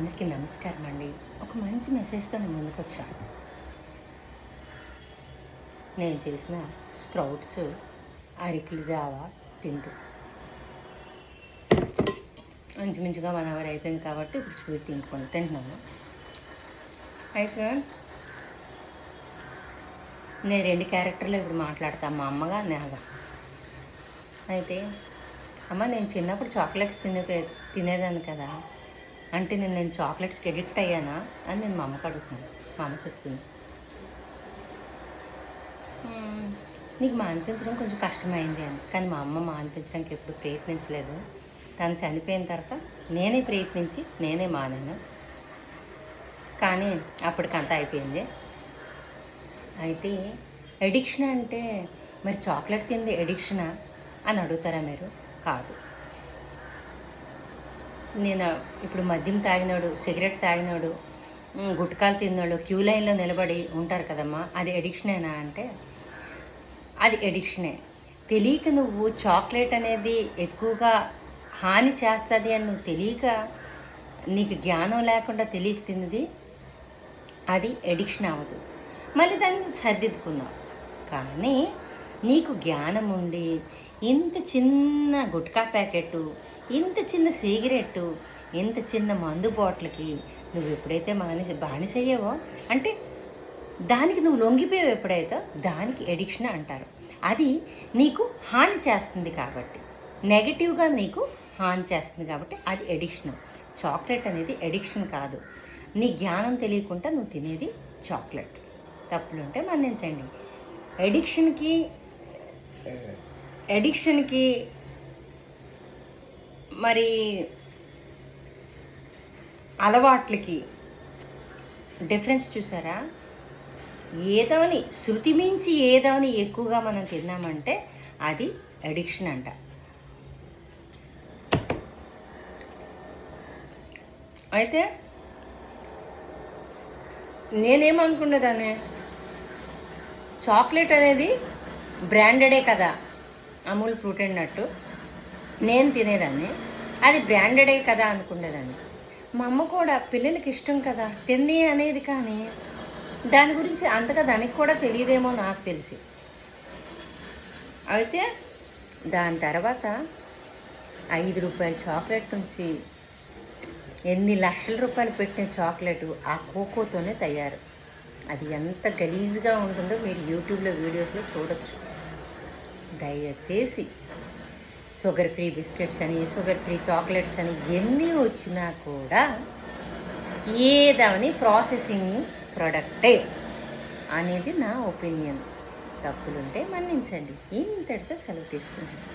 అందరికీ నమస్కారం అండి. ఒక మంచి మెసేజ్‌తో నేను ముందుకొచ్చా. నేను చేసిన స్ప్రౌట్స్, అరికెలు జావా తింటూ. ఇంచుమించుగా 1 అవర్ అయిపోయింది కాబట్టి ఇప్పుడు స్వీట్ తింటున్నాను. అయితే నేను 2 క్యారెక్టర్‌లో ఇప్పుడు మాట్లాడతా. మా అమ్మగా, నాగా. అయితే అమ్మ నేను చిన్నప్పుడు చాక్లెట్స్ తినేదాన్ని కదా! అంటే నేను చాక్లెట్స్‌కి అడిక్ట్ అయ్యానా అని నేను మా అమ్మకి అడుగుతున్నాను. మా అమ్మ చెప్తుంది, నీకు మానిపించడం కొంచెం కష్టమైంది అని. కానీ మా అమ్మ మానిపించడానికి ఎప్పుడు ప్రయత్నించలేదు. తను చనిపోయిన తర్వాత నేనే ప్రయత్నించి నేనే మానాను. కానీ అప్పటికంతా అయిపోయింది. అయితే ఎడిక్షన్ అంటే మరి చాక్లెట్ తింది ఎడిక్షనా అని అడుగుతారా మీరు? కాదు. నేను ఇప్పుడు మద్యం తాగినోడు, సిగరెట్ తాగినోడు, గుట్కాలు తిన్నోళ్ళు క్యూ లైన్లో నిలబడి ఉంటారు కదమ్మా, అది ఎడిక్షనేనా అంటే అది ఎడిక్షనే. తెలియక నువ్వు చాక్లెట్ అనేది ఎక్కువగా హాని చేస్తుంది అని నువ్వు తెలియక, నీకు జ్ఞానం లేకుండా తెలియక తిన్నది అది ఎడిక్షన్ అవ్వదు. మళ్ళీ దాన్ని నువ్వు సర్దిద్దుకున్నావు. కానీ నీకు జ్ఞానం ఉండి ఇంత చిన్న గుట్కా ప్యాకెట్టు, ఇంత చిన్న సిగరెట్టు, ఇంత చిన్న మందు బాటిల్కి నువ్వు ఎప్పుడైతే బానిసయ్యావో అంటే దానికి నువ్వు లొంగిపోయావు ఎప్పుడైతే దానికి ఎడిక్షన్ అంటారు. అది నీకు హాని చేస్తుంది కాబట్టి, నెగటివ్గా నీకు హాని చేస్తుంది కాబట్టి అది ఎడిక్షన్. చాక్లెట్ అనేది ఎడిక్షన్ కాదు. నీ జ్ఞానం తెలియకుండా నువ్వు తినేది చాక్లెట్. తప్పులుంటే మన్నించండి. ఎడిక్షన్కి మరి అలవాట్లకి డిఫరెన్స్ చూసారా? ఏదోని శృతి మించి ఏదోని ఎక్కువగా మనం తిన్నామంటే అది అడిక్షన్ అంట. అయితే నేనేమనుకున్నదాన్ని, చాక్లెట్ అనేది బ్రాండెడే కదా, అమూల్ ఫ్రూట్ అండ్ నట్టు నేను తినేదాన్ని, అది బ్రాండెడే కదా అనుకునేదాన్ని. మా అమ్మ కూడా పిల్లలకి ఇష్టం కదా తిండి అనేది, కానీ దాని గురించి అంతగా దానికి కూడా తెలియదేమో నాకు తెలిసి. అయితే దాని తర్వాత 5 రూపాయల చాక్లెట్ నుంచి ఎన్ని లక్షల రూపాయలు పెట్టిన చాక్లెట్ ఆ కోకోతోనే తయారు. అది ఎంత గలీజ్గా ఉంటుందో మీరు యూట్యూబ్లో వీడియోస్లో చూడొచ్చు. దయచేసి షుగర్ ఫ్రీ బిస్కెట్స్ అని, షుగర్ ఫ్రీ చాక్లెట్స్ అని ఎన్ని వచ్చినా కూడా ఏదని ప్రాసెసింగ్ ప్రోడక్టే అనేది నా ఒపీనియన్. తప్పులుంటే మన్నించండి. ఇంతటితో సెలవు తీసుకుంటాను.